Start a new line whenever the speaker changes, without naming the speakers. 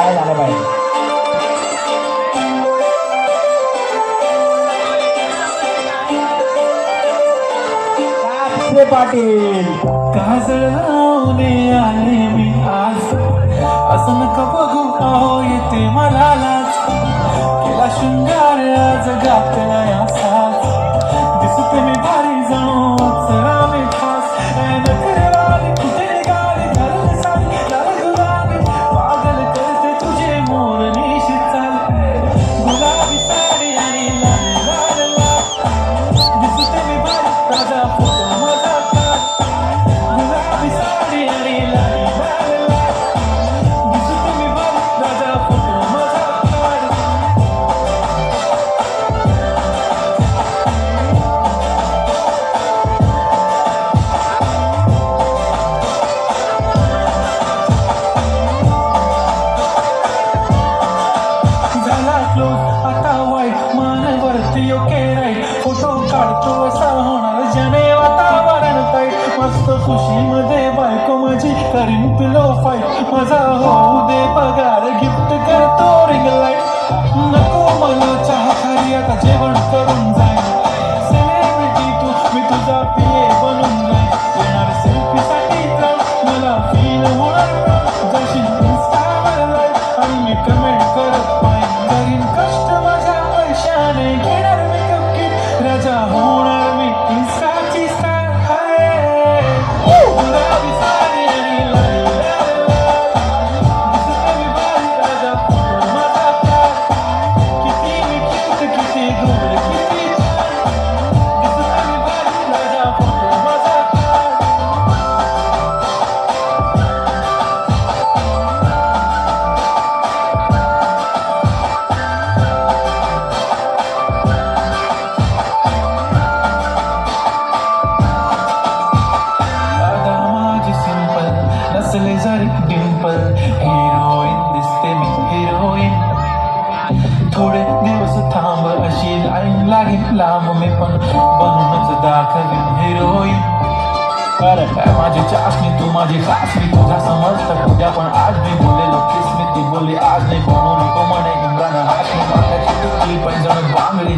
काय झालं पाहिजे. पाटील
काजळ लावणे आले मी आज, असं नका बघू अहो येते मला लाज. केला शृंगार आज घातला या साज, दिसते मी भारी जणू अप्सरा मी खास. नखरेवाली कुठे निघाली घालून साडी लाल गुलाबी, पागल करते तुझे मोरनीशी चाल. गुलाबी साडी आणि लाल लाल लाल, दिसते मी भारी ताजा फोटो माझा काढ. गुलाबी साडी आणि लाल लाल लाल, दिसते मी भारी ताजा फोटो माझा काढ. झाला क्लोज आता वाईट मानवरती ओके राईट, फोटो काढतो असा होणार जने वातावरण टाईट. मस्त खुशीमध्ये बायको माझी करीन पिलो फाईट, माझा होऊ दे पगार गिफ्ट करतो रिंग लाईट. नको मला चहा खाली आता जेवण करून जाईन, सेलिब्रिटी तू मी तुझा पिये बनून जाईन. येणार सेल्फीसाठी मला फील होणार, जाशील इंस्टावर लाईव्ह आणि मी कमेंट करत पाहिजे. करीन कष्ट माझ्या पैशाने, घेणार मेकअप किट, राजा होणार मी इंस्टाची स्टार. गुलाबी साडी आणि लाल लाल लाल, दिसते मी भारी राजा फोटो माझा काढ. किती मी क्यूट किती गोड किती छान, दिसते मी भारी राजा फोटो माझा काढ. दादा माझी सिंपल नसले जरी डिंपल, हिरोईन दिसते मी हिरोईन. थोडे दिवस थांब अशी लाईन लागेल लांब, मी पण बनूनच दाखवीन हिरोईन.
बरं
काय माझी चाचणी तू माझी खास, मी तुझा समजत उद्या पण आज मी बोललेलो किस मी ती बोलली आज नाही. बनवून तो म्हणे इम्रान हाशमी, माथ्याची टुकली पैंजण बांगडी.